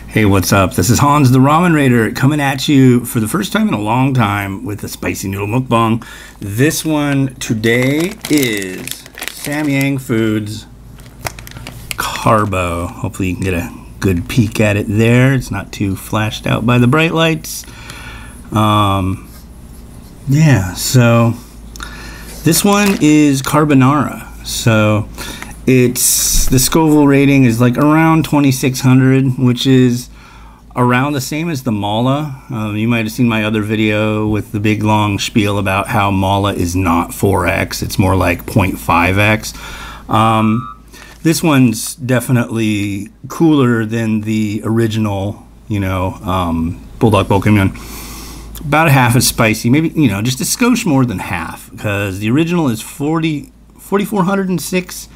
Hey, what's up? This is Hans the Ramen Rater coming at you for the first time in a long time with a spicy noodle mukbang. This one today is Samyang Foods Carbo. Hopefully you can get a good peek at it there. It's not too flashed out by the bright lights. Yeah, so this one is carbonara. So it's the Scoville rating is like around 2600, which is around the same as the mala. You might have seen my other video with the big long spiel about how mala is not 4x, it's more like 0.5x. This one's definitely cooler than the original, Buldak Bokkeummyun. About a half as spicy, maybe, just a skosh more than half, because the original is 4,406.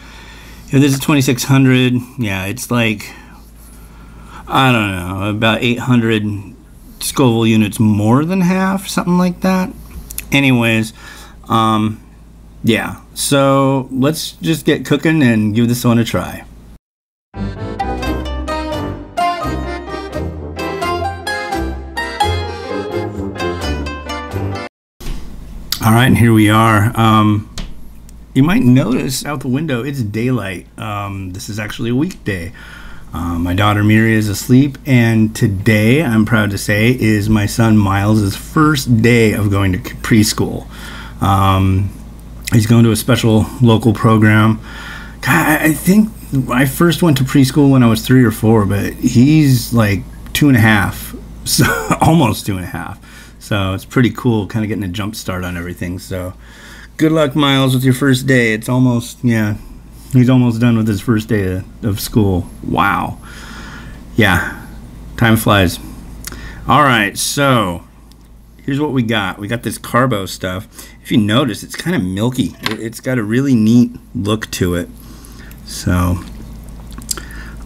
This is 2,600. Yeah, it's like, I don't know, about 800 Scoville units more than half, something like that. Anyways, yeah, so let's just get cooking and give this one a try. All right, and here we are. You might notice out the window it's daylight. This is actually a weekday. My daughter Miri is asleep, and today, I'm proud to say, is my son Miles' first day of going to preschool. He's going to a special local program. God, I think I first went to preschool when I was 3 or 4, but he's like 2.5, so almost 2.5. So it's pretty cool, kind of getting a jump start on everything. So good luck, Miles, with your first day. It's almost, yeah, he's almost done with his first day of school. Wow. Yeah, time flies. All right, so here's what we got. We got this Carbo stuff. If you notice, it's kind of milky. It's got a really neat look to it. So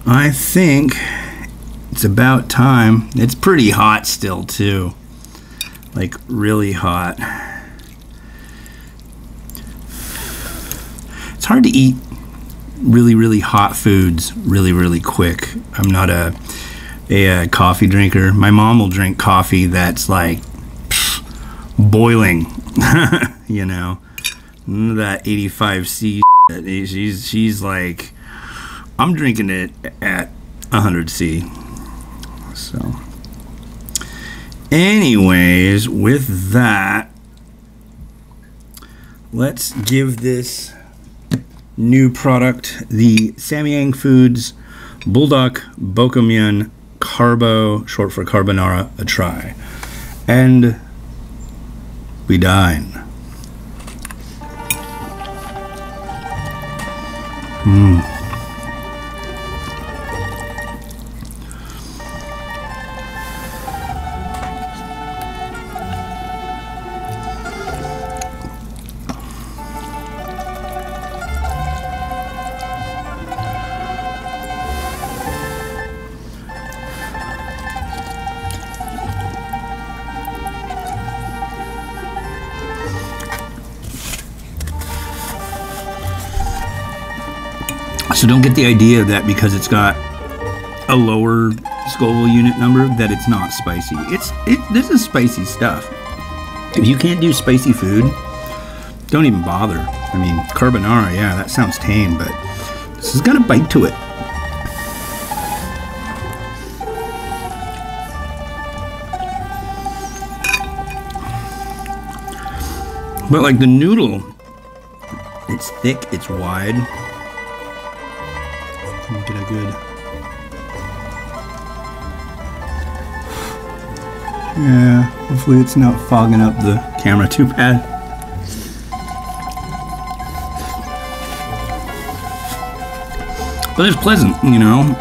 I think it's about time. It's pretty hot still, too. Like, really hot. It's hard to eat really hot foods really quick. I'm not a coffee drinker. My mom will drink coffee that's like boiling. That 85C. She's like, I'm drinking it at 100C. So anyways, with that, let's give this new product, the Samyang Foods Buldak Bokkeummyun Carbo, short for carbonara, a try. And we dine. So don't get the idea that because it's got a lower Scoville unit number that it's not spicy. This is spicy stuff. If you can't do spicy food, don't even bother. I mean, carbonara, yeah, that sounds tame, but this has got a bite to it. But like the noodle, it's thick, it's wide. Get a good, yeah, hopefully it's not fogging up the camera too bad. But it's pleasant,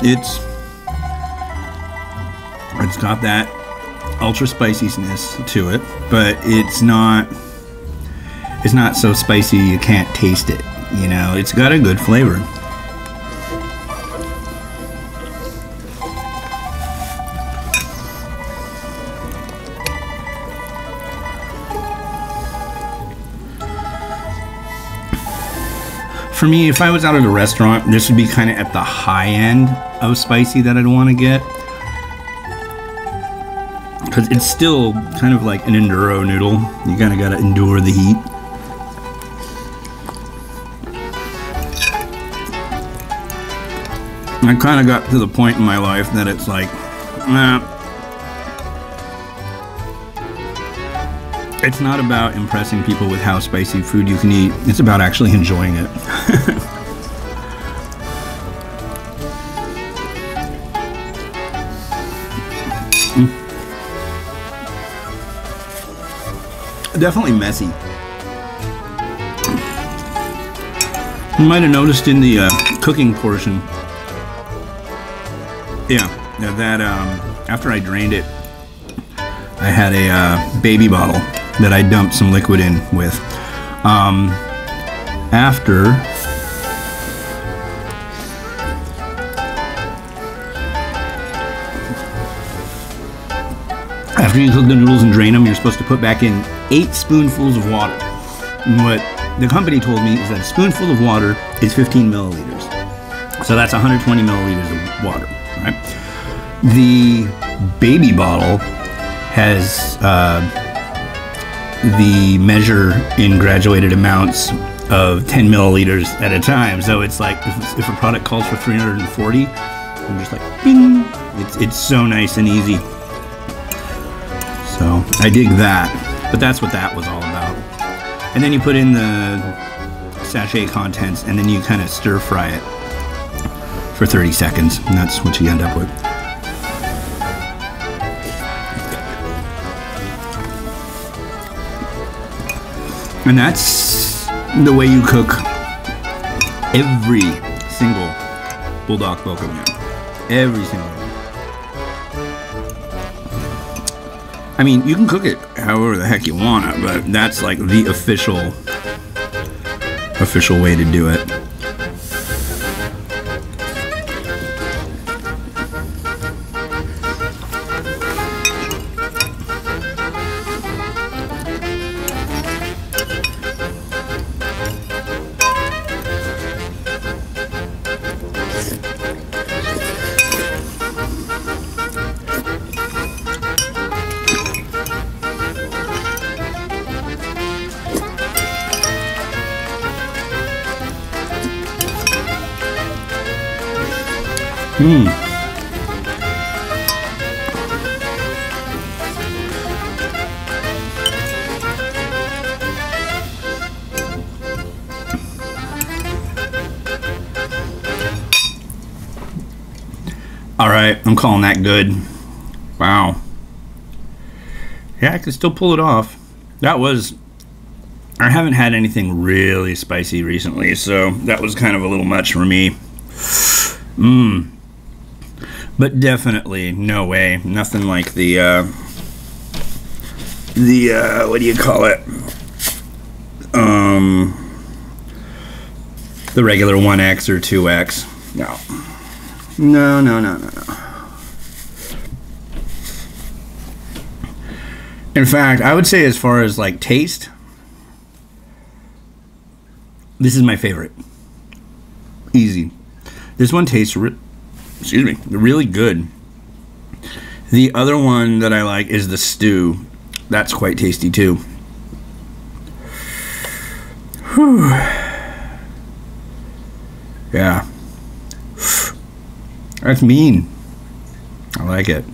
it's got that ultra spiciness to it, but it's not so spicy you can't taste it. It's got a good flavor. For me, if I was out at a restaurant, this would be kind of at the high end of spicy that I'd want to get. because it's still kind of like an enduro noodle. You kind of got to endure the heat. I kind of got to the point in my life that it's like, it's not about impressing people with how spicy food you can eat. It's about actually enjoying it. Definitely messy. You might have noticed in the cooking portion, that after I drained it, I had a baby bottle that I dumped some liquid in with. After you cook the noodles and drain them, you're supposed to put back in 8 spoonfuls of water. And what the company told me is that a spoonful of water is 15 milliliters. So that's 120 milliliters of water, right? The baby bottle has the measure in graduated amounts of 10 milliliters at a time. So it's like if a product calls for 340, I'm just like, bing! It's so nice and easy. So I dig that, but that's what that was all about. And then you put in the sachet contents, and then you kind of stir fry it for 30 seconds, and that's what you end up with. And that's the way you cook every single Buldak Bokkeummyun. Every single one. I mean, you can cook it however the heck you want it, but that's like the official way to do it. All right, I'm calling that good. Wow. Yeah, I can still pull it off. That was, I haven't had anything really spicy recently, so that was kind of a little much for me. But definitely, no way, nothing like the what do you call it? The regular 1X or 2X. No. No. In fact, I would say as far as like taste, this is my favorite. Easy. This one tastes really good. The other one that I like is the stew. That's quite tasty too. Whew. Yeah. That's mean. I like it.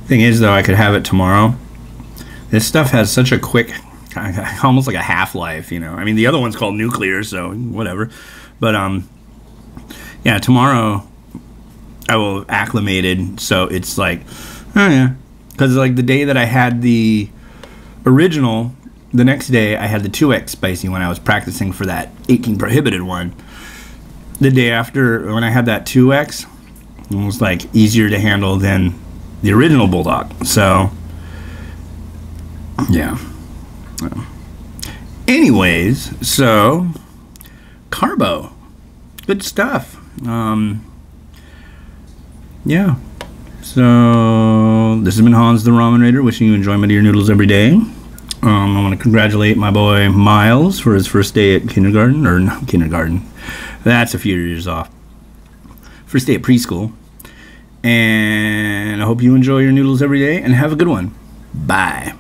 Thing is, though, I could have it tomorrow. This stuff has such a quick, almost like a half-life, you know. I mean, the other one's called nuclear, so whatever. But yeah, tomorrow I will have acclimated, so it's like, oh yeah, because like the day that I had the original, the next day I had the 2X spicy when I was practicing for that 18 prohibited one. The day after, when I had that 2X, it was like easier to handle than the original Buldak. So yeah. Anyways, so Carbo, good stuff. Yeah. So this has been Hans the Ramen Rater, wishing you enjoyment of your noodles every day. I want to congratulate my boy Miles for his first day at kindergarten, or not kindergarten. That's a few years off. First day at preschool. And I hope you enjoy your noodles every day and have a good one. Bye.